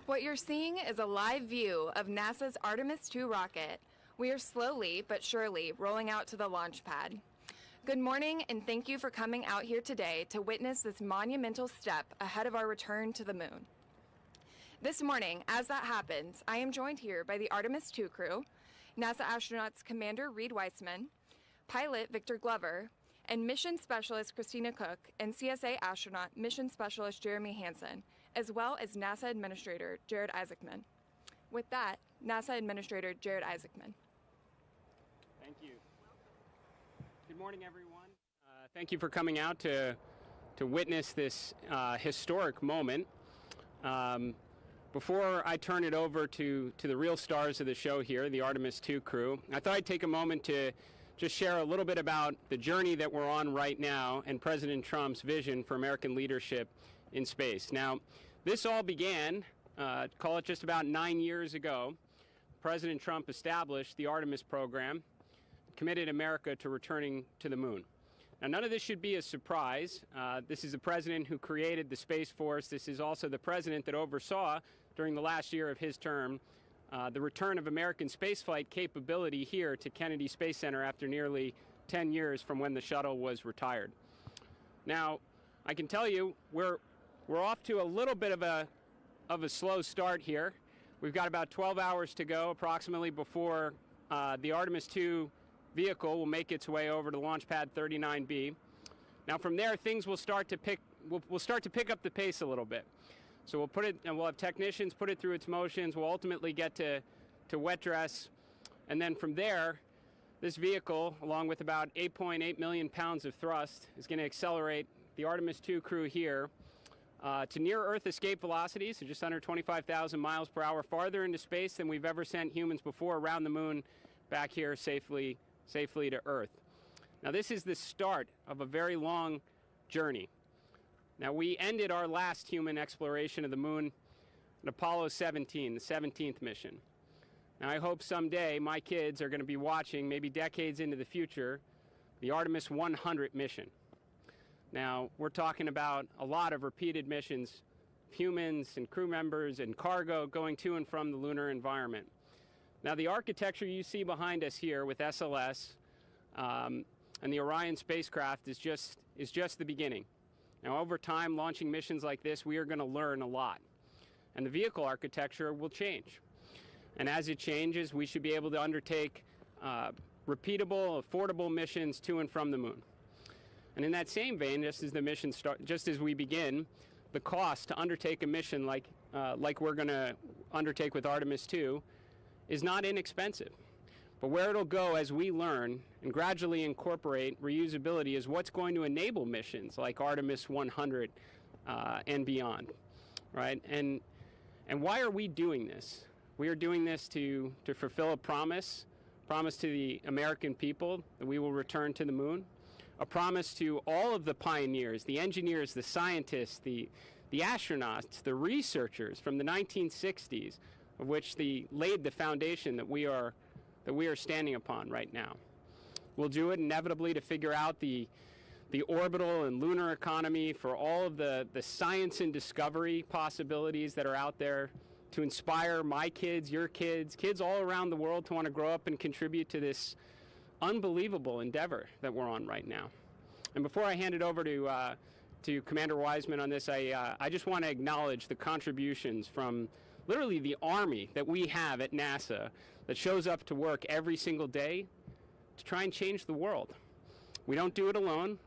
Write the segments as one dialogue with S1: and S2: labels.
S1: What you're seeing is a live view of NASA's Artemis II rocket. We are slowly but surely rolling out to the launch pad. Good morning, and thank you for coming out here today to witness this monumental step ahead of our return to the moon. This morning, as that happens, I am joined here by the Artemis II crew, NASA astronauts Commander Reed Weissman, pilot Victor Glover, and Mission Specialist Christina Cook, and CSA astronaut Mission Specialist Jeremy Hansen, as well as NASA Administrator Jared Isaacman. With that, NASA Administrator Jared Isaacman.
S2: Thank you. Good morning, everyone. Thank you for coming out to witness this historic moment. Before I turn it over to the real stars of the show here, the Artemis II crew, I thought I'd take a moment to just share a little bit about the journey that we're on right now and President Trump's vision for American leadership in space. Now, this all began, call it just about 9 years ago. President Trump established the Artemis program, committed America to returning to the moon. Now, none of this should be a surprise. This is the president who created the Space Force. This is also the president that oversaw, during the last year of his term, the return of American spaceflight capability here to Kennedy Space Center after nearly 10 years from when the shuttle was retired. Now, I can tell you we're off to a little bit of a slow start here. We've got about 12 hours to go, approximately, before the Artemis II vehicle will make its way over to launch pad 39B. Now, from there, things will start to pick up the pace a little bit. So we'll put it, and we'll have technicians put it through its motions. We'll ultimately get to wet dress, and then from there, this vehicle, along with about 8.8 million pounds of thrust, is going to accelerate the Artemis II crew here to near-Earth escape velocities, so just under 25,000 miles per hour, farther into space than we've ever sent humans before, around the moon, back here safely to Earth. Now, this is the start of a very long journey. Now, we ended our last human exploration of the moon in Apollo 17, the 17th mission. Now, I hope someday my kids are going to be watching, maybe decades into the future, the Artemis 100 mission. Now, we're talking about a lot of repeated missions, humans and crew members and cargo going to and from the lunar environment. Now, the architecture you see behind us here with SLS and the Orion spacecraft is just the beginning. Now, over time, launching missions like this, we are going to learn a lot. And the vehicle architecture will change. And as it changes, we should be able to undertake repeatable, affordable missions to and from the moon. And in that same vein, just as we begin, the cost to undertake a mission like we're going to undertake with Artemis II is not inexpensive. But where it'll go as we learn and gradually incorporate reusability is what's going to enable missions like Artemis 100 and beyond, right? And why are we doing this? We are doing this to fulfill a promise to the American people that we will return to the moon, a promise to all of the pioneers, the engineers, the scientists, the astronauts, the researchers from the 1960s, of which laid the foundation that we are standing upon right now. We'll do it inevitably to figure out the orbital and lunar economy, for all of the science and discovery possibilities that are out there, to inspire my kids, your kids, kids all around the world to want to grow up and contribute to this unbelievable endeavor that we're on right now. And before I hand it over to Commander Weissman on this, I just want to acknowledge the contributions from literally the army that we have at NASA that shows up to work every single day to try and change the world. We don't do it alone.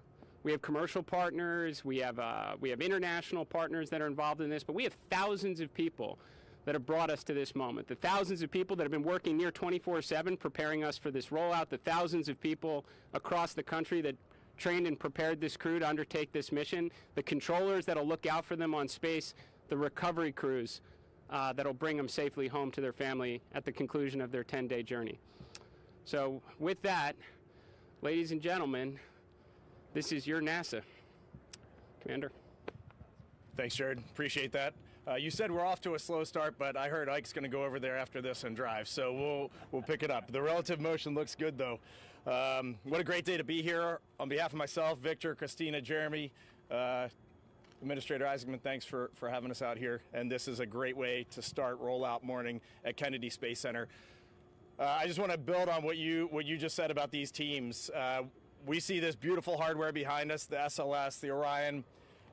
S2: We have commercial partners, we have international partners that are involved in this, but we have thousands of people that have brought us to this moment. The thousands of people that have been working near 24/7 preparing us for this rollout, the thousands of people across the country that trained and prepared this crew to undertake this mission, the controllers that'll look out for them on space, the recovery crews that'll bring them safely home to their family at the conclusion of their 10-day journey. So with that, ladies and gentlemen, this is your NASA. Commander.
S3: Thanks, Jared. Appreciate that. You said we're off to a slow start, but I heard Ike's going to go over there after this and drive, so we'll pick it up. The relative motion looks good, though. What a great day to be here. On behalf of myself, Victor, Christina, Jeremy, Administrator Isaacman, thanks for having us out here. And this is a great way to start rollout morning at Kennedy Space Center. I just want to build on what you just said about these teams. We see this beautiful hardware behind us, the SLS, the Orion.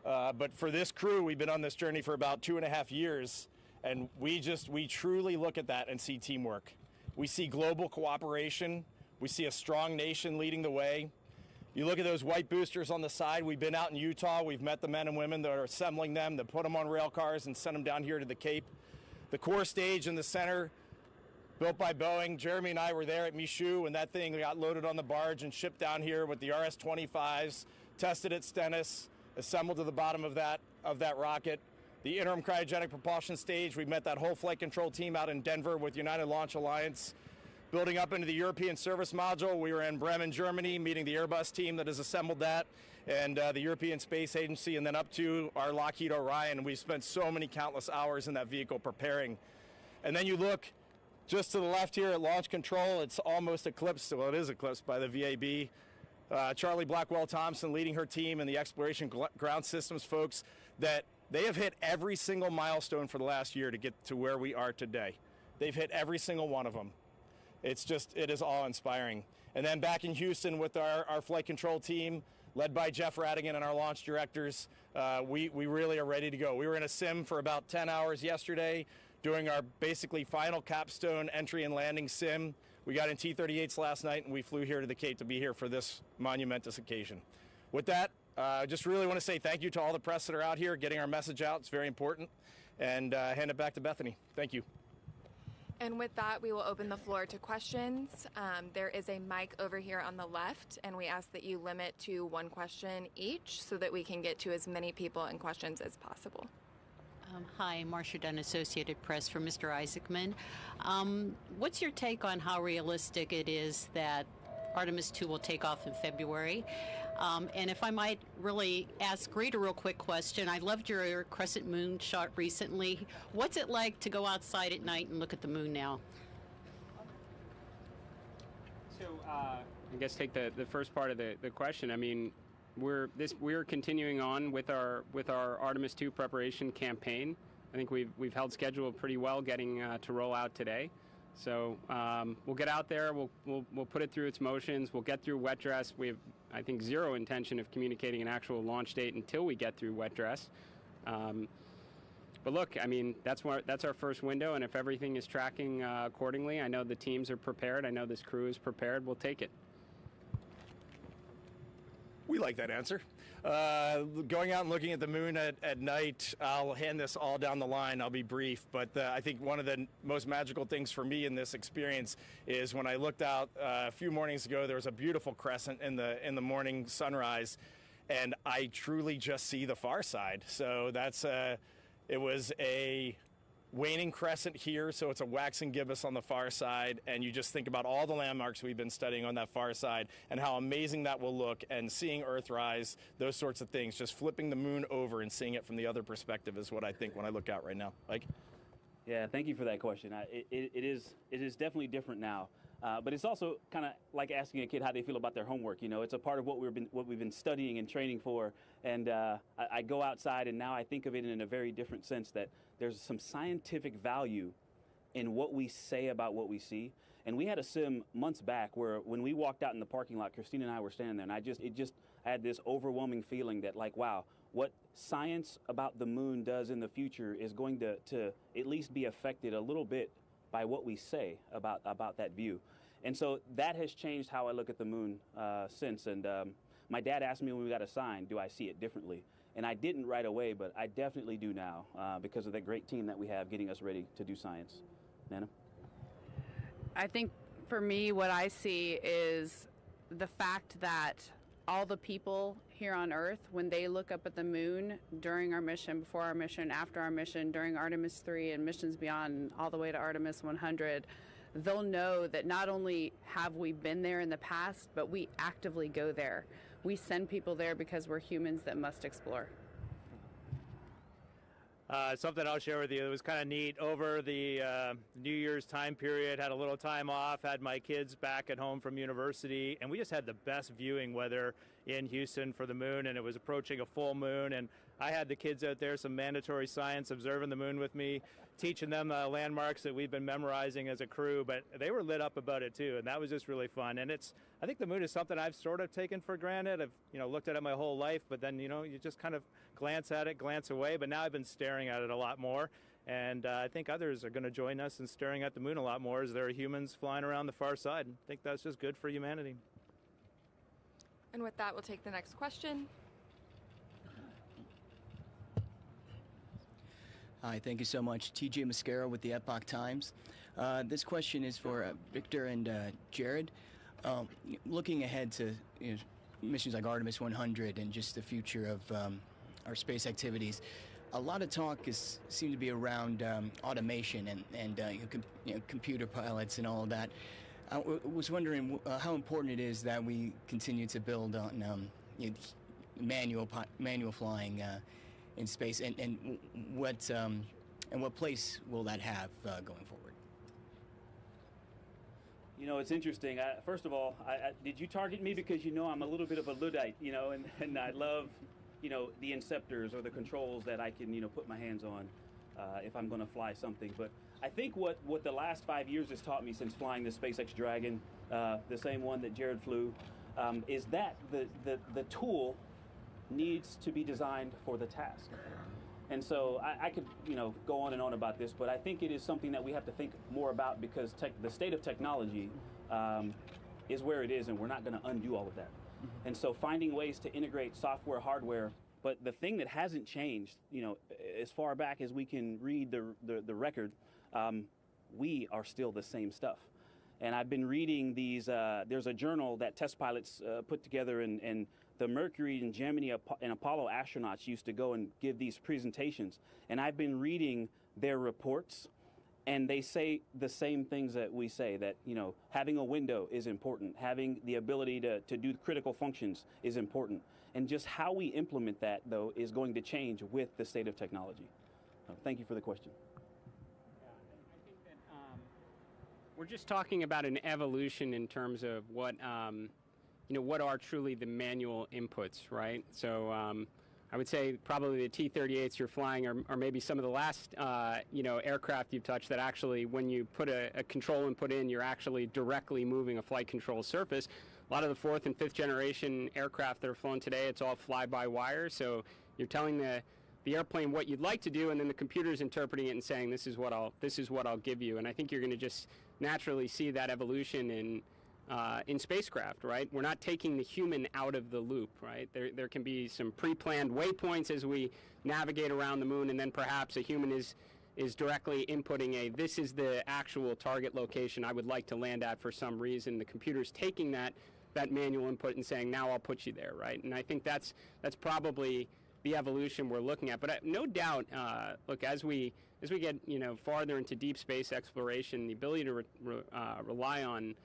S3: But for this crew, we've been on this journey for about 2.5 years. And we truly look at that and see teamwork. We see global cooperation. We see a strong nation leading the way. You look at those white boosters on the side. We've been out in Utah. We've met the men and women that are assembling them, that put them on rail cars and send them down here to the Cape. The core stage in the center, built by Boeing. Jeremy and I were there at Michoud when that thing got loaded on the barge and shipped down here with the RS-25s, tested at Stennis, assembled to the bottom of that rocket. The interim cryogenic propulsion stage, we met that whole flight control team out in Denver with United Launch Alliance. Building up into the European service module, we were in Bremen, Germany, meeting the Airbus team that has assembled that, and the European Space Agency, and then up to our Lockheed Orion. We've spent so many countless hours in that vehicle preparing. And then you look just to the left here at launch control. It's almost eclipsed, well, it is eclipsed by the VAB. Charlie Blackwell-Thompson leading her team and the exploration ground systems folks, that they have hit every single milestone for the last year to get to where we are today. They've hit every single one of them. It is awe-inspiring. And then back in Houston with our flight control team, led by Jeff Radigan and our launch directors, we really are ready to go. We were in a sim for about 10 hours yesterday, doing our basically final capstone entry and landing sim. We got in T-38s last night, and we flew here to the Cape to be here for this monumentous occasion. With that, I just really want to say thank you to all the press that are out here getting our message out. It's very important. And hand it back to Bethany. Thank you.
S1: And with that, we will open the floor to questions. There is a mic over here on the left, and we ask that you limit to one question each so that we can get to as many people and questions as possible.
S4: Hi, Marcia Dunn, Associated Press for Mr. Isaacman. What's your take on how realistic it is that Artemis II will take off in February? And if I might really ask Reed a real quick question, I loved your crescent moon shot recently. What's it like to go outside at night and look at the moon now?
S2: So I guess take the first part of the question. I mean, we're continuing on with our Artemis II preparation campaign. I think we've held schedule pretty well, getting to roll out today. So we'll get out there. We'll put it through its motions. We'll get through wet dress. We have, I think, zero intention of communicating an actual launch date until we get through wet dress. But look, I mean, that's our first window, and if everything is tracking accordingly, I know the teams are prepared. I know this crew is prepared. We'll take it.
S3: We like that answer. Going out and looking at the moon at night, I'll hand this all down the line. I'll be brief, but I think one of the most magical things for me in this experience is when I looked out a few mornings ago, there was a beautiful crescent in the morning sunrise, and I truly just see the far side. So it was a waning crescent here, so it's a waxing gibbous on the far side, and you just think about all the landmarks we've been studying on that far side and how amazing that will look, and seeing Earthrise, those sorts of things, just flipping the moon over and seeing it from the other perspective is what I think when I look out right now. Mike?
S5: Yeah, thank you for that question. It is definitely different now, but it's also kind of like asking a kid how they feel about their homework. You know, it's a part of what we've been studying and training for, and I go outside and now I think of it in a very different sense, that there's some scientific value in what we say about what we see. And we had a sim months back where when we walked out in the parking lot, Christina and I were standing there, and I had this overwhelming feeling that, like, wow, what science about the moon does in the future is going to at least be affected a little bit by what we say about that view. And so that has changed how I look at the moon since. And my dad asked me when we got a sign, do I see it differently? And I didn't right away, but I definitely do now because of the great team that we have getting us ready to do science. Nana?
S6: I think for me, what I see is the fact that all the people here on Earth, when they look up at the moon during our mission, before our mission, after our mission, during Artemis III and missions beyond, all the way to Artemis 100, they'll know that not only have we been there in the past, but we actively go there. We send people there because we're humans that must explore.
S7: Something I'll share with you. It was kind of neat. Over the New Year's time period, had a little time off, had my kids back at home from university, and we just had the best viewing weather in Houston for the moon, and it was approaching a full moon, and I had the kids out there, some mandatory science, observing the moon with me, teaching them landmarks that we've been memorizing as a crew, but they were lit up about it too, and that was just really fun. And I think the moon is something I've sort of taken for granted. I've, looked at it my whole life, but then, you just kind of glance at it, glance away, but now I've been staring at it a lot more. And I think others are going to join us in staring at the moon a lot more as there are humans flying around the far side. I think that's just good for humanity.
S1: And with that, we'll take the next question.
S8: Hi, thank you so much. TJ Mascara with the Epoch Times. This question is for Victor and Jared. Looking ahead to missions like Artemis 100 and just the future of our space activities, a lot of talk seems to be around automation and computer pilots and all of that. I was wondering how important it is that we continue to build on manual flying in space, and what place will that have going forward?
S5: It's interesting. First of all, did you target me because I'm a little bit of a Luddite, and I love, the inceptors or the controls that I can, put my hands on if I'm going to fly something. But I think what the last 5 years has taught me since flying the SpaceX Dragon, the same one that Jared flew, is that the tool needs to be designed for the task. And so I could, go on and on about this, but I think it is something that we have to think more about because the state of technology is where it is, and we're not going to undo all of that. And so finding ways to integrate software, hardware, but the thing that hasn't changed, as far back as we can read the record, we are still the same stuff. And I've been reading these, there's a journal that test pilots put together, and the Mercury and Gemini and Apollo astronauts used to go and give these presentations. And I've been reading their reports, and they say the same things that we say, that, having a window is important. Having the ability to do critical functions is important. And just how we implement that, though, is going to change with the state of technology. Thank you for the question.
S2: I think that we're just talking about an evolution in terms of what are truly the manual inputs, right? So I would say probably the T-38s you're flying are maybe some of the last, aircraft you've touched that actually, when you put a control input in, you're actually directly moving a flight control surface. A lot of the fourth and fifth generation aircraft that are flown today, it's all fly-by-wire. So you're telling the airplane what you'd like to do, and then the computer's interpreting it and saying, this is what I'll give you. And I think you're going to just naturally see that evolution in spacecraft, right? We're not taking the human out of the loop, right? There can be some pre-planned waypoints as we navigate around the moon, and then perhaps a human is directly inputting this is the actual target location I would like to land at for some reason. The computer's taking that manual input and saying, now I'll put you there, right? And I think that's probably the evolution we're looking at. But no doubt, look, as we get farther into deep space exploration, the ability to rely on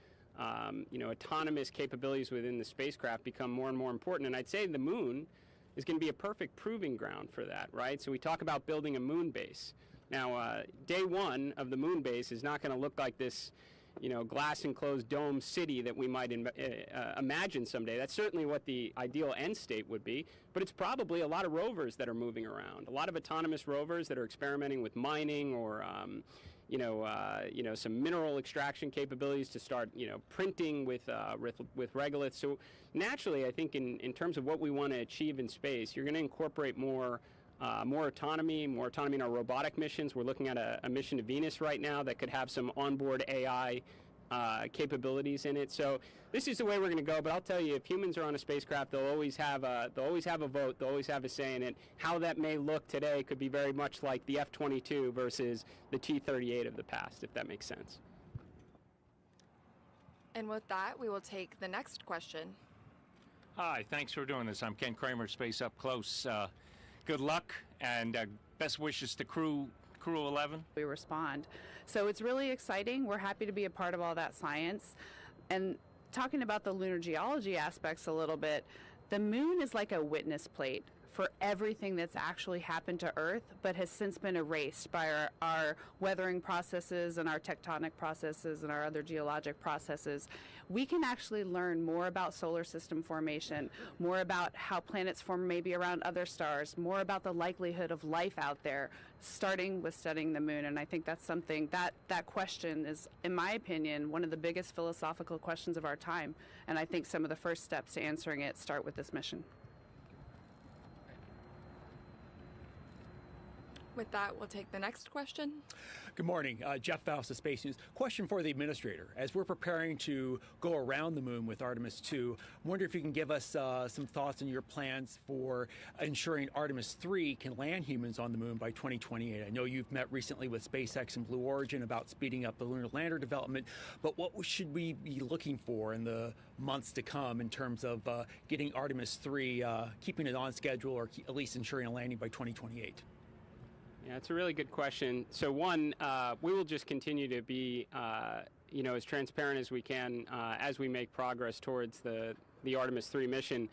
S2: autonomous capabilities within the spacecraft become more and more important. And I'd say the moon is going to be a perfect proving ground for that, right? So we talk about building a moon base. Now, day one of the moon base is not going to look like this, glass enclosed dome city that we might imagine someday. That's certainly what the ideal end state would be, but it's probably a lot of rovers that are moving around, a lot of autonomous rovers that are experimenting with mining or some mineral extraction capabilities to start, printing with regoliths. So naturally, I think in terms of what we want to achieve in space, you're going to incorporate more autonomy in our robotic missions. We're looking at a mission to Venus right now that could have some onboard AI capabilities in it. So this is the way we're going to go. But I'll tell you, if humans are on a spacecraft, they'll always have a vote. They'll always have a say in it. How that may look today could be very much like the F-22 versus the T-38 of the past, if that makes sense.
S1: And with that, we will take the next question.
S9: Hi, thanks for doing this. I'm Ken Kramer, Space Up Close. Good luck and best wishes to Crew 11.
S6: We respond. So it's really exciting. We're happy to be a part of all that science. And talking about the lunar geology aspects a little bit, the moon is like a witness plate for everything that's actually happened to Earth, but has since been erased by our weathering processes and our tectonic processes and our other geologic processes. We can actually learn more about solar system formation, more about how planets form maybe around other stars, more about the likelihood of life out there, starting with studying the moon. And I think that's something that question is, in my opinion, one of the biggest philosophical questions of our time. And I think some of the first steps to answering it start with this mission.
S1: With that, we'll take the next question.
S10: Good morning. Jeff Faust of Space News. Question for the administrator. As we're preparing to go around the moon with Artemis II, I wonder if you can give us some thoughts on your plans for ensuring Artemis III can land humans on the moon by 2028. I know you've met recently with SpaceX and Blue Origin about speeding up the lunar lander development, but what should we be looking for in the months to come in terms of getting Artemis III, keeping it on schedule, or at least ensuring a landing by 2028?
S2: Yeah, it's a really good question. So one, we will just continue to be, as transparent as we can as we make progress towards the Artemis III mission.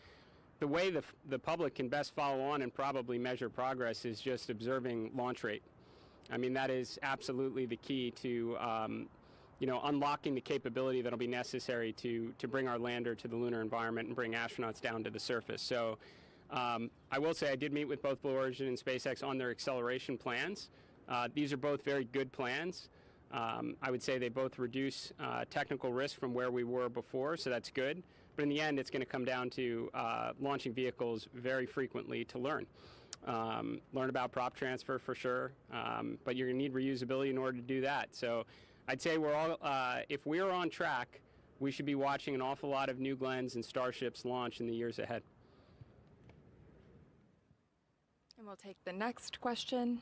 S2: The way the public can best follow on and probably measure progress is just observing launch rate. I mean, that is absolutely the key to, unlocking the capability that'll be necessary to bring our lander to the lunar environment and bring astronauts down to the surface. So. I will say I did meet with both Blue Origin and SpaceX on their acceleration plans. These are both very good plans. I would say they both reduce technical risk from where we were before, so that's good. But in the end, it's going to come down to launching vehicles very frequently to learn. Learn about prop transfer for sure, but you're going to need reusability in order to do that. So I'd say we're all, if we're on track, we should be watching an awful lot of New Glens and Starships launch in the years ahead.
S1: And we'll take the next question.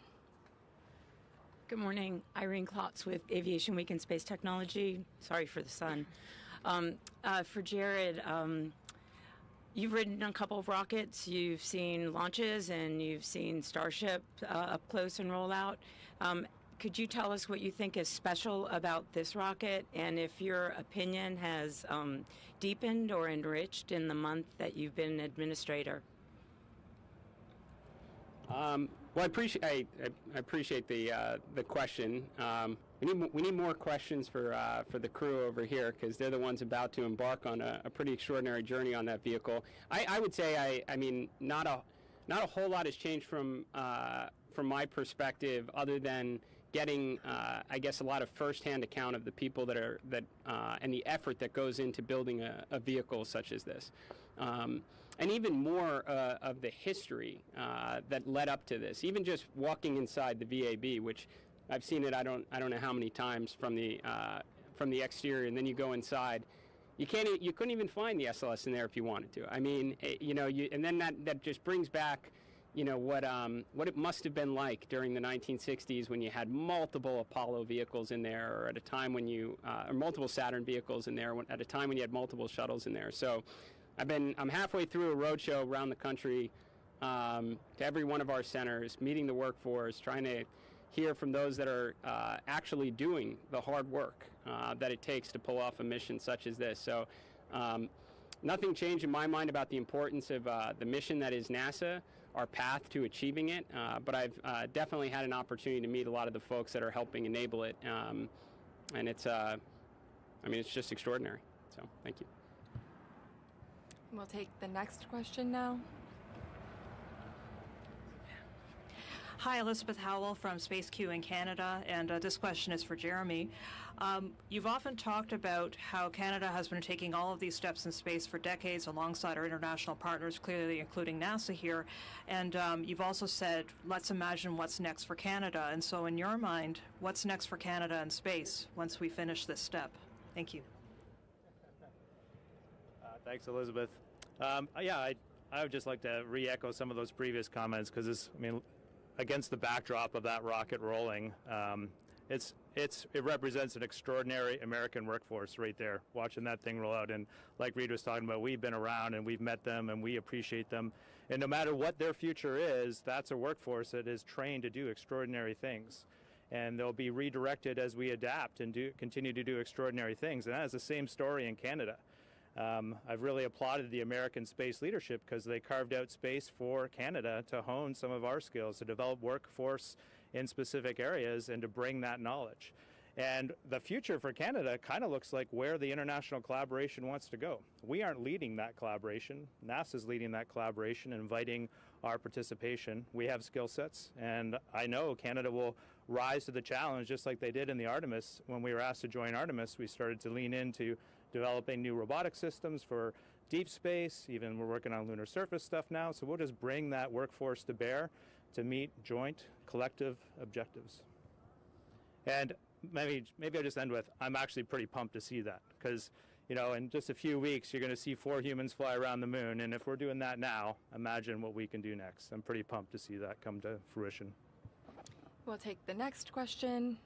S11: Good morning. Irene Klotz with Aviation Week and Space Technology. Sorry for the sun. For Jared, you've ridden a couple of rockets. You've seen launches and you've seen Starship up close and roll out. Could you tell us what you think is special about this rocket, and if your opinion has deepened or enriched in the month that you've been administrator?
S2: Well, I appreciate the question. We need more questions for the crew over here, because they're the ones about to embark on a pretty extraordinary journey on that vehicle. I would say I mean not a whole lot has changed from my perspective, other than getting I guess a lot of firsthand account of the people that and the effort that goes into building a vehicle such as this. And even more of the history that led up to this. Even just walking inside the VAB, which I've seen it I don't know how many times from the exterior, and then you go inside, you couldn't even find the SLS in there if you wanted to. I mean, and then that just brings back, what it must have been like during the 1960s when you had multiple Apollo vehicles in there, or at a time when or multiple Saturn vehicles in there, at a time when you had multiple shuttles in there. So. I'm halfway through a roadshow around the country to every one of our centers, meeting the workforce, trying to hear from those that are actually doing the hard work that it takes to pull off a mission such as this. So nothing changed in my mind about the importance of the mission that is NASA, our path to achieving it, but I've definitely had an opportunity to meet a lot of the folks that are helping enable it, and it's just extraordinary. So thank you.
S1: We'll take the next question now.
S12: Hi, Elizabeth Howell from Space Q in Canada, and this question is for Jeremy. You've often talked about how Canada has been taking all of these steps in space for decades alongside our international partners, clearly including NASA here, and you've also said, let's imagine what's next for Canada. And so in your mind, what's next for Canada in space once we finish this step? Thank you.
S7: Thanks, Elizabeth. I would just like to re-echo some of those previous comments, because against the backdrop of that rocket rolling, it represents an extraordinary American workforce right there, watching that thing roll out. And like Reed was talking about, we've been around and we've met them and we appreciate them. And no matter what their future is, that's a workforce that is trained to do extraordinary things. And they'll be redirected as we adapt and continue to do extraordinary things. And that is the same story in Canada. I've really applauded the American space leadership because they carved out space for Canada to hone some of our skills, to develop workforce in specific areas and to bring that knowledge. And the future for Canada kind of looks like where the international collaboration wants to go. We aren't leading that collaboration. NASA's leading that collaboration, inviting our participation. We have skill sets, and I know Canada will rise to the challenge just like they did in the Artemis. When we were asked to join Artemis, we started to lean into developing new robotic systems for deep space. Even we're working on lunar surface stuff now. So we'll just bring that workforce to bear to meet joint collective objectives. And maybe I'll just end with, I'm actually pretty pumped to see that, because in just a few weeks you're going to see 4 humans fly around the moon, and if we're doing that now, imagine what we can do next. I'm pretty pumped to see that come to fruition.
S1: We'll take the next question.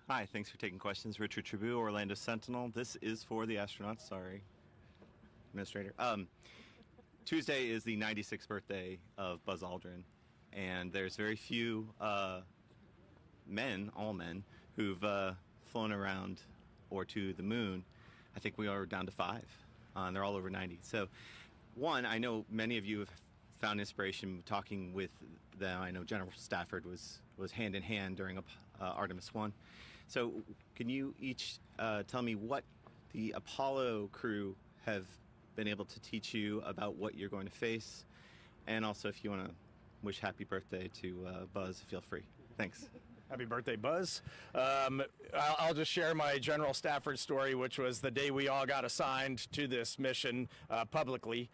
S13: Hi, thanks for taking questions. Richard Tribou, Orlando Sentinel. This is for the astronauts, sorry, Administrator. Tuesday is the 96th birthday of Buzz Aldrin, and there's very few all men, who've flown around or to the moon. I think we are down to 5, and they're all over 90. So, one, I know many of you have found inspiration talking with them. I know General Stafford was hand in hand during Artemis I. So can you each tell me what the Apollo crew have been able to teach you about what you're going to face? And also, if you want to wish happy birthday to Buzz, feel free. Thanks.
S3: Happy birthday, Buzz. I'll just share my General Stafford story, which was the day we all got assigned to this mission publicly.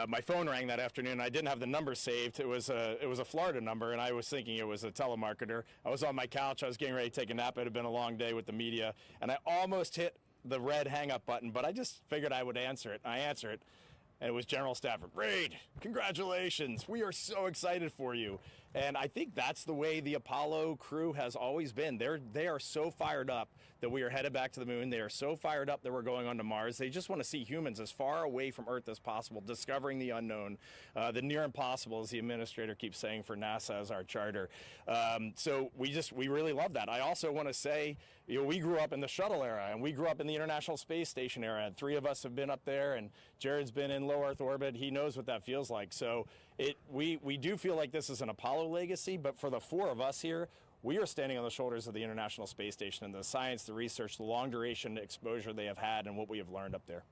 S3: My phone rang that afternoon. I didn't have the number saved. It was a Florida number, and I was thinking it was a telemarketer. I was on my couch. I was getting ready to take a nap. It had been a long day with the media, and I almost hit the red hang-up button, but I just figured I would answer it. I answer it, and it was General Stafford. Reid, congratulations. We are so excited for you. And I think that's the way the Apollo crew has always been. They are so fired up that we are headed back to the moon. They are so fired up that we're going on to Mars. They just want to see humans as far away from Earth as possible, discovering the unknown, the near impossible, as the administrator keeps saying for NASA as our charter. So we really love that. I also want to say, we grew up in the shuttle era, and we grew up in the International Space Station era, and 3 of us have been up there, and Jared's been in low Earth orbit. He knows what that feels like. So we do feel like this is an Apollo legacy, but for the 4 of us here, we are standing on the shoulders of the International Space Station and the science, the research, the long duration exposure they have had, and what we have learned up there.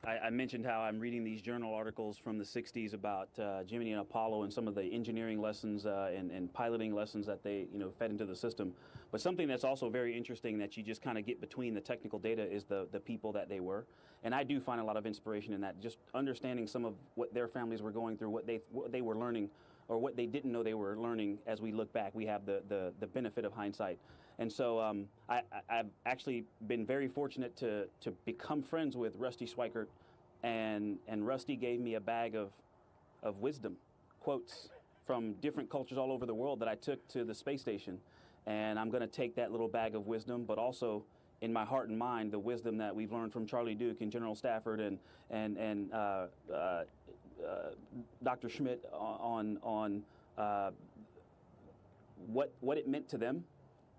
S5: I mentioned how I'm reading these journal articles from the 60s about Gemini and Apollo and some of the engineering lessons and piloting lessons that they fed into the system. But something that's also very interesting that you just kind of get between the technical data is the people that they were. And I do find a lot of inspiration in that, just understanding some of what their families were going through, what they were learning, or what they didn't know they were learning. As we look back, we have the benefit of hindsight. And so I've actually been very fortunate to become friends with Rusty Schweikert, and Rusty gave me a bag of wisdom, quotes from different cultures all over the world that I took to the space station. And I'm going to take that little bag of wisdom, but also in my heart and mind, the wisdom that we've learned from Charlie Duke and General Stafford and Dr. Schmidt on what it meant to them,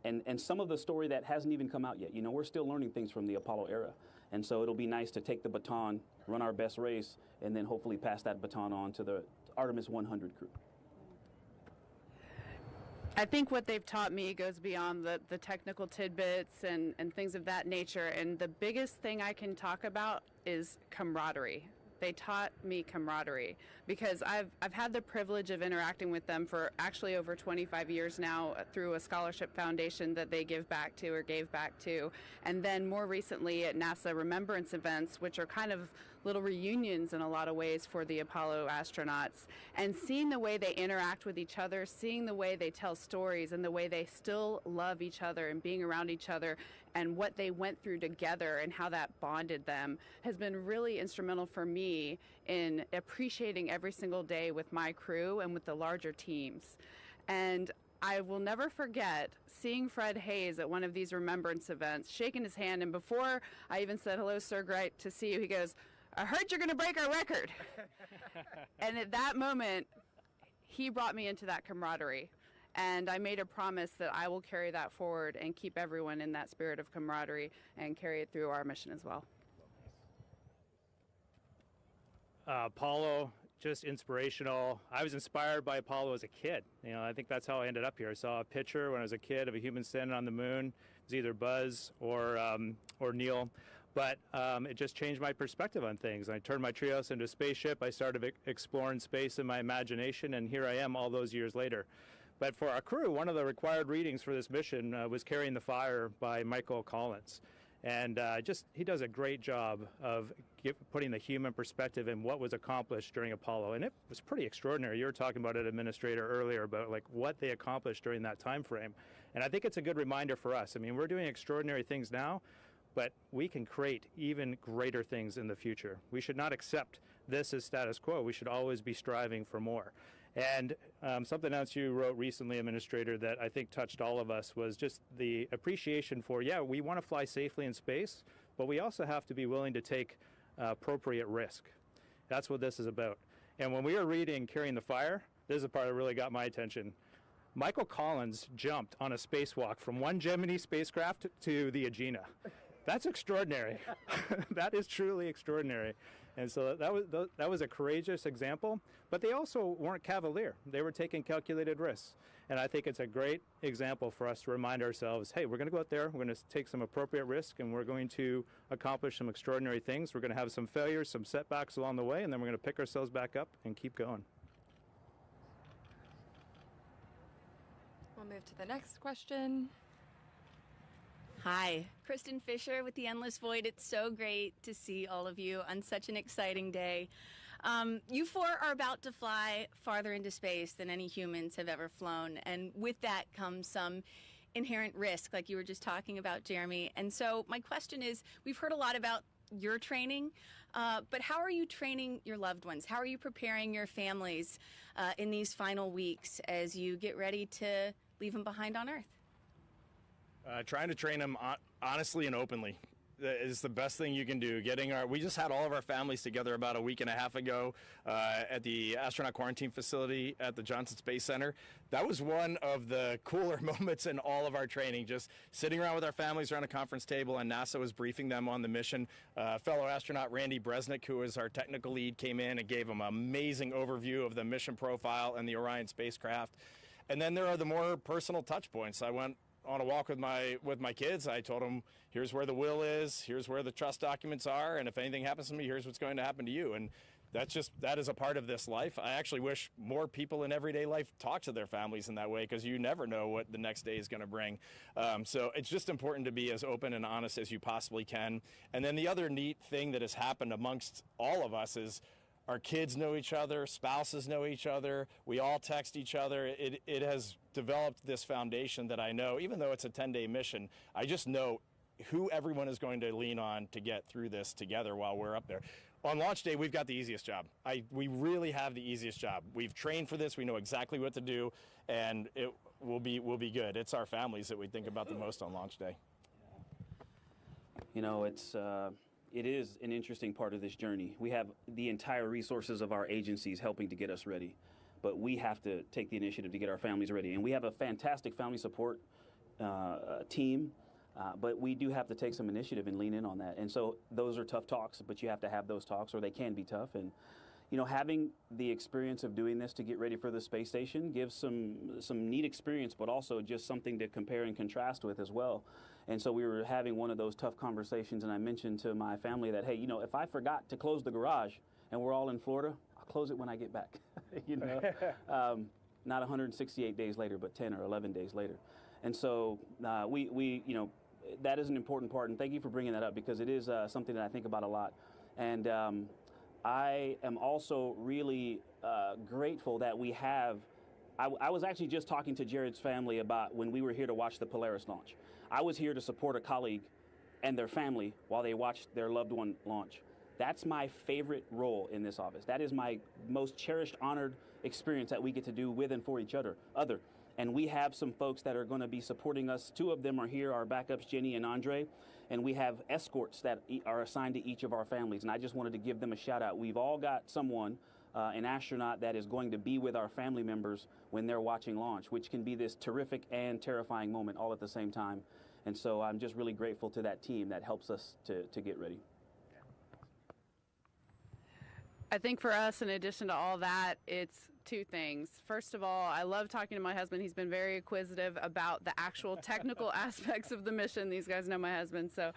S5: and some of the story that hasn't even come out yet. We're still learning things from the Apollo era, and so it'll be nice to take the baton, run our best race, and then hopefully pass that baton on to the Artemis 100 crew.
S6: I think what they've taught me goes beyond the technical tidbits and things of that nature. And the biggest thing I can talk about is camaraderie. They taught me camaraderie because I've had the privilege of interacting with them for actually over 25 years now through a scholarship foundation that they give back to or gave back to. And then more recently at NASA Remembrance events, which are kind of little reunions in a lot of ways for the Apollo astronauts, and seeing the way they interact with each other, seeing the way they tell stories and the way they still love each other and being around each other and what they went through together and how that bonded them has been really instrumental for me in appreciating every single day with my crew and with the larger teams. And I will never forget seeing Fred Hayes at one of these remembrance events, shaking his hand, and before I even said, "Hello, sir, great to see you," he goes, "I heard you're going to break our record." And at that moment, he brought me into that camaraderie. And I made a promise that I will carry that forward and keep everyone in that spirit of camaraderie and carry it through our mission as well.
S7: Apollo, just inspirational. I was inspired by Apollo as a kid. You know, I think that's how I ended up here. I saw a picture when I was a kid of a human standing on the moon. It was either Buzz or Neil. But it just changed my perspective on things. I turned my Trios into a spaceship. I started exploring space in my imagination, and here I am all those years later. But for our crew, one of the required readings for this mission was Carrying the Fire by Michael Collins. And he does a great job of putting the human perspective in what was accomplished during Apollo. And it was pretty extraordinary. You were talking about it, Administrator, earlier, about like what they accomplished during that time frame. And I think it's a good reminder for us. I mean, we're doing extraordinary things now, but we can create even greater things in the future. We should not accept this as status quo. We should always be striving for more. And something else you wrote recently, Administrator, that I think touched all of us was just the appreciation for, yeah, we want to fly safely in space, but we also have to be willing to take appropriate risk. That's what this is about. And when we were reading Carrying the Fire, this is the part that really got my attention. Michael Collins jumped on a spacewalk from one Gemini spacecraft to the Agena. That's extraordinary. That is truly extraordinary. And so that was a courageous example, but they also weren't cavalier. They were taking calculated risks. And I think it's a great example for us to remind ourselves, hey, we're going to go out there, we're going to take some appropriate risk, and we're going to accomplish some extraordinary things. We're going to have some failures, some setbacks along the way, and then we're going to pick ourselves back up and keep going.
S1: We'll move to the next question.
S14: Hi, Kristen Fisher with The Endless Void. It's so great to see all of you on such an exciting day. You four are about to fly farther into space than any humans have ever flown, and with that comes some inherent risk, like you were just talking about, Jeremy. And so my question is, we've heard a lot about your training, but how are you training your loved ones? How are you preparing your families in these final weeks as you get ready to leave them behind on Earth?
S3: Trying to train them honestly and openly is the best thing you can do. We just had all of our families together about a week and a half ago at the astronaut quarantine facility at the Johnson Space Center. That was one of the cooler moments in all of our training, just sitting around with our families around a conference table, and NASA was briefing them on the mission. Fellow astronaut Randy Bresnick, who was our technical lead, came in and gave them an amazing overview of the mission profile and the Orion spacecraft. And then there are the more personal touch points. I went on a walk with my kids. I told them, here's where the will is, here's where the trust documents are, and if anything happens to me, here's what's going to happen to you. And that is a part of this life. I actually wish more people in everyday life talk to their families in that way, because you never know what the next day is going to bring. So it's just important to be as open and honest as you possibly can. And then the other neat thing that has happened amongst all of us is our kids know each other, spouses know each other, we all text each other. It has developed this foundation that I know, even though it's a 10-day mission, I just know who everyone is going to lean on to get through this together while we're up there. On launch day, we've got the easiest job. We really have the easiest job. We've trained for this, we know exactly what to do, and it will be good. It's our families that we think about the most on launch day.
S5: You know, it is an interesting part of this journey. We have the entire resources of our agencies helping to get us ready, but we have to take the initiative to get our families ready. And we have a fantastic family support team, but we do have to take some initiative and lean in on that. And so those are tough talks, but you have to have those talks, or they can be tough. And you know, having the experience of doing this to get ready for the space station gives some neat experience, but also just something to compare and contrast with as well. And so we were having one of those tough conversations, and I mentioned to my family that, hey, you know, if I forgot to close the garage and we're all in Florida, I'll close it when I get back. You know, not 168 days later, but 10 or 11 days later. And so we you know, that is an important part, and thank you for bringing that up, because it is something that I think about a lot. And I am also really grateful that we have. I was actually just talking to Jared's family about when we were here to watch the Polaris launch. I was here to support a colleague and their family while they watched their loved one launch. That's my favorite role in this office. That is my most cherished, honored experience that we get to do with and for each other. And we have some folks that are going to be supporting us. Two of them are here, our backups, Jenny and Andre. And we have escorts that are assigned to each of our families. And I just wanted to give them a shout out. We've all got someone an astronaut that is going to be with our family members when they're watching launch, which can be this terrific and terrifying moment all at the same time. And so I'm just really grateful to that team that helps us to get ready.
S6: I think for us, in addition to all that, it's two things. First of all, I love talking to my husband. He's been very inquisitive about the actual technical aspects of the mission. These guys know my husband. So,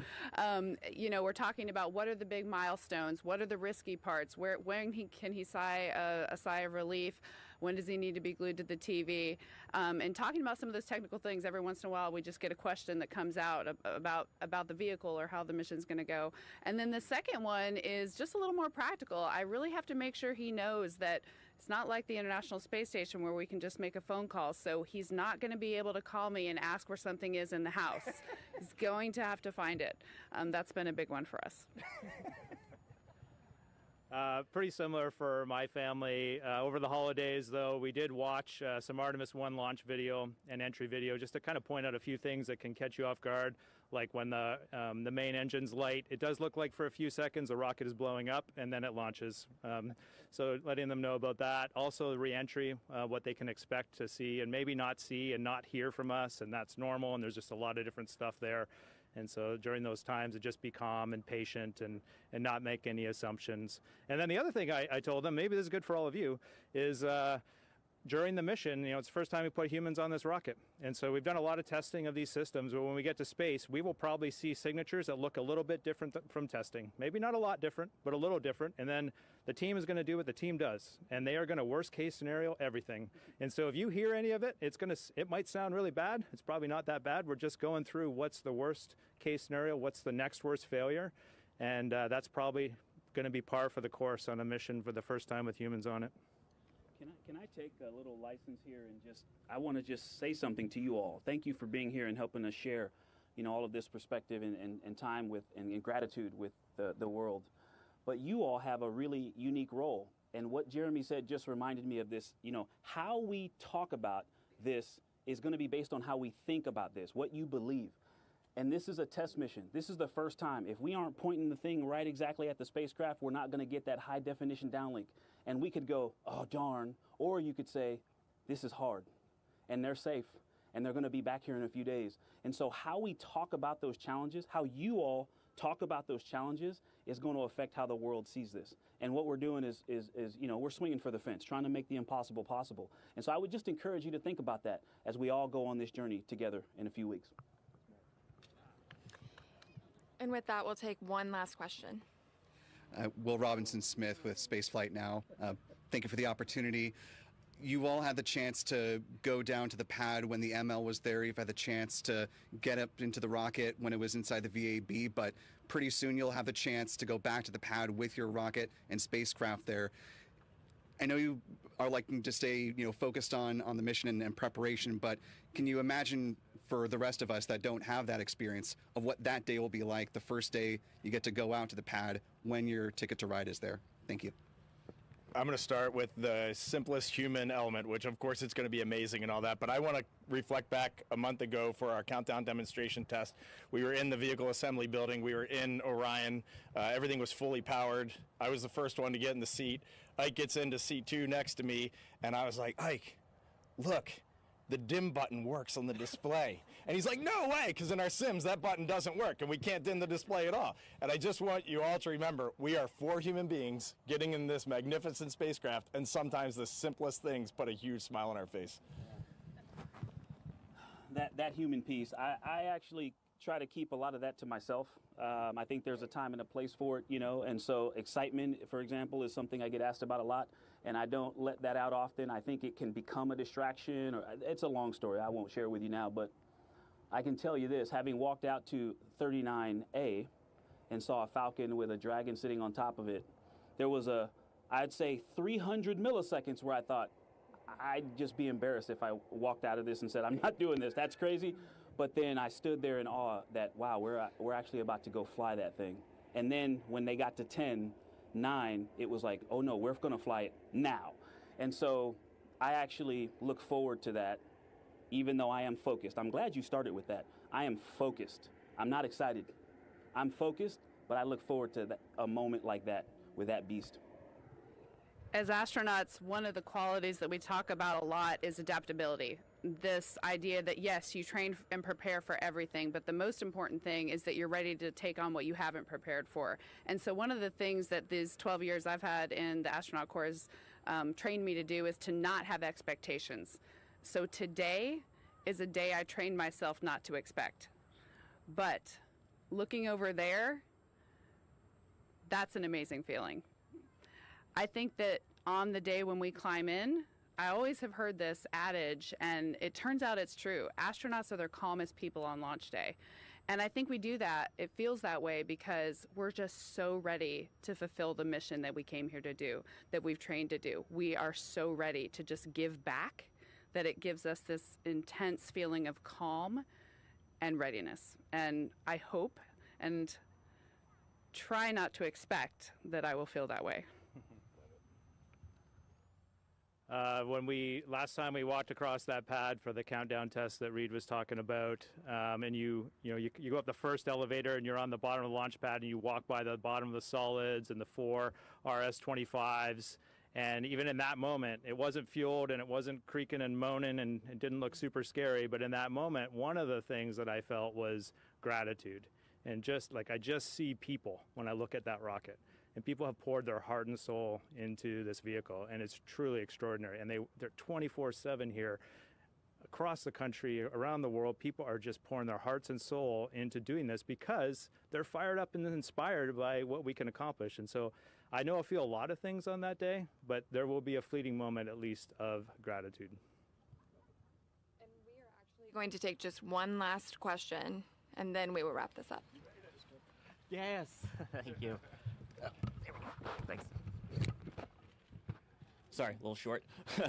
S6: you know, we're talking about what are the big milestones? What are the risky parts? When can he sigh a sigh of relief? When does he need to be glued to the TV? And talking about some of those technical things, every once in a while we just get a question that comes out about the vehicle or how the mission's going to go. And then the second one is just a little more practical. I really have to make sure he knows that it's not like the International Space Station where we can just make a phone call. So he's not going to be able to call me and ask where something is in the house. He's going to have to find it. That's been a big one for us.
S7: Pretty similar for my family. Over the holidays, though, we did watch some Artemis I launch video and entry video just to kind of point out a few things that can catch you off guard, like when the main engine's light. It does look like for a few seconds the rocket is blowing up and then it launches. So letting them know about that. Also the re-entry, what they can expect to see and maybe not see and not hear from us, and that's normal, and there's just a lot of different stuff there. And so during those times, to just be calm and patient and not make any assumptions. And then the other thing I told them, maybe this is good for all of you, is during the mission, you know, it's the first time we put humans on this rocket. And so we've done a lot of testing of these systems, but when we get to space, we will probably see signatures that look a little bit different from testing. Maybe not a lot different, but a little different. And then the team is going to do what the team does, and they are going to worst case scenario everything. And so if you hear any of it, it might sound really bad. It's probably not that bad. We're just going through what's the worst case scenario, what's the next worst failure, and that's probably going to be par for the course on a mission for the first time with humans on it.
S5: Can I take a little license here and I want to just say something to you all. Thank you for being here and helping us share, you know, all of this perspective and time with and gratitude with the world. But you all have a really unique role. And what Jeremy said just reminded me of this, you know, how we talk about this is going to be based on how we think about this, what you believe. And this is a test mission. This is the first time. If we aren't pointing the thing right exactly at the spacecraft, we're not going to get that high definition downlink. And we could go, oh, darn. Or you could say, this is hard. And they're safe. And they're going to be back here in a few days. And so how we talk about those challenges, how you all talk about those challenges is going to affect how the world sees this. And what we're doing is you know, we're swinging for the fence, trying to make the impossible possible. And so I would just encourage you to think about that as we all go on this journey together in a few weeks.
S1: And with that, we'll take one last question.
S15: Will Robinson Smith with Spaceflight Now. Thank you for the opportunity. You all had the chance to go down to the pad when the ML was there. You've had the chance to get up into the rocket when it was inside the VAB, but pretty soon you'll have the chance to go back to the pad with your rocket and spacecraft there. I know you are liking to stay, you know, focused on the mission and preparation, but can you imagine for the rest of us that don't have that experience of what that day will be like, the first day you get to go out to the pad when your ticket to ride is there? Thank you.
S3: I'm going to start with the simplest human element, which of course it's going to be amazing and all that, but I want to reflect back a month ago for our countdown demonstration test. We were in the vehicle assembly building. We were in Orion. Everything was fully powered. I was the first one to get in the seat. Ike gets into seat 2 next to me, and I was like, Ike, look, the dim button works on the display. And he's like, no way, because in our sims, that button doesn't work, and we can't dim the display at all. And I just want you all to remember, we are 4 human beings getting in this magnificent spacecraft, and sometimes the simplest things put a huge smile on our face.
S5: That human piece, I actually try to keep a lot of that to myself. I think there's a time and a place for it, you know, and so excitement, for example, is something I get asked about a lot, and I don't let that out often. I think it can become a distraction, or it's a long story I won't share with you now, but I can tell you this, having walked out to 39A and saw a Falcon with a Dragon sitting on top of it, there was I'd say 300 milliseconds where I thought, I'd just be embarrassed if I walked out of this and said, I'm not doing this, that's crazy. But then I stood there in awe that, wow, we're actually about to go fly that thing. And then when they got to 10, 9, it was like, oh no, we're going to fly it now. And so I actually look forward to that, even though I am focused. I'm glad you started with that. I am focused. I'm not excited. I'm focused, but I look forward to a moment like that with that beast.
S6: As astronauts, one of the qualities that we talk about a lot is adaptability. This idea that, yes, you train and prepare for everything, but the most important thing is that you're ready to take on what you haven't prepared for. And so one of the things that these 12 years I've had in the astronaut corps has trained me to do is to not have expectations. So today is a day I trained myself not to expect. But looking over there, that's an amazing feeling. I think that on the day when we climb in, I always have heard this adage, and it turns out it's true. Astronauts are the calmest people on launch day. And I think we do that. It feels that way because we're just so ready to fulfill the mission that we came here to do, that we've trained to do. We are so ready to just give back that it gives us this intense feeling of calm and readiness. And I hope and try not to expect that I will feel that way.
S7: Last time we walked across that pad for the countdown test that Reed was talking about, and you go up the first elevator and you're on the bottom of the launch pad and you walk by the bottom of the solids and the 4 RS-25s, and even in that moment, it wasn't fueled and it wasn't creaking and moaning and it didn't look super scary, but in that moment, one of the things that I felt was gratitude. And just like I just see people when I look at that rocket. And people have poured their heart and soul into this vehicle, and it's truly extraordinary. And they're 24/7 here across the country, around the world. People are just pouring their hearts and soul into doing this because they're fired up and inspired by what we can accomplish. And so I know I feel a lot of things on that day, but there will be a fleeting moment at least of gratitude.
S1: And we are actually going to take just one last question, and then we will wrap this up.
S16: Yes, thank you. There we go. Thanks. Sorry, a little short.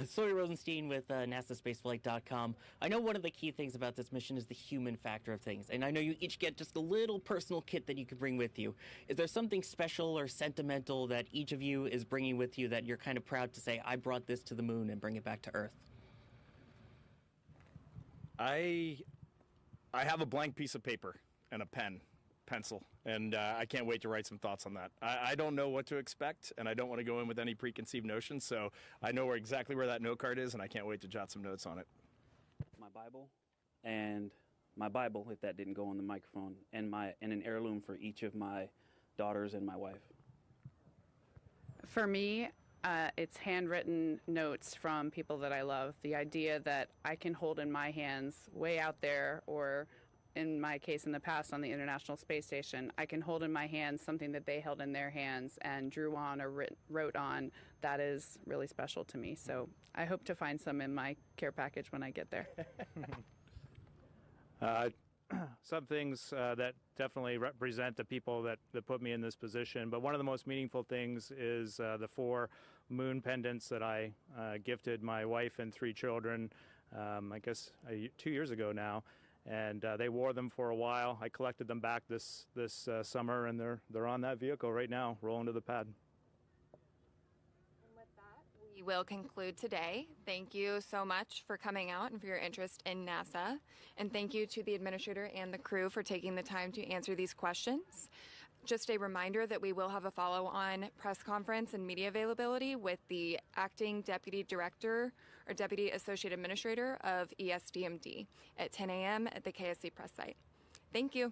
S16: Sawyer Rosenstein with NASASpaceflight.com. I know one of the key things about this mission is the human factor of things, and I know you each get just a little personal kit that you can bring with you. Is there something special or sentimental that each of you is bringing with you that you're kind of proud to say, I brought this to the moon and bring it back to Earth?
S3: I have a blank piece of paper and a pencil, and I can't wait to write some thoughts on that. I don't know what to expect, and I don't want to go in with any preconceived notions, so I know exactly where that note card is, and I can't wait to jot some notes on it.
S5: My Bible, if that didn't go on the microphone, and an heirloom for each of my daughters and my wife.
S6: For me, it's handwritten notes from people that I love. The idea that I can hold in my hands way out there, or in my case in the past on the International Space Station, I can hold in my hands something that they held in their hands and drew on or wrote on. That is really special to me. So I hope to find some in my care package when I get there.
S7: Some things that definitely represent the people that put me in this position, but one of the most meaningful things is the 4 moon pendants that I gifted my wife and 3 children, I guess 2 years ago now. And they wore them for a while. I collected them back this summer, and they're on that vehicle right now, rolling to the pad.
S1: And with that, we will conclude today. Thank you so much for coming out and for your interest in NASA. And thank you to the administrator and the crew for taking the time to answer these questions. Just a reminder that we will have a follow-on press conference and media availability with the acting deputy director or deputy associate administrator of ESDMD at 10 a.m. at the KSC press site. Thank you.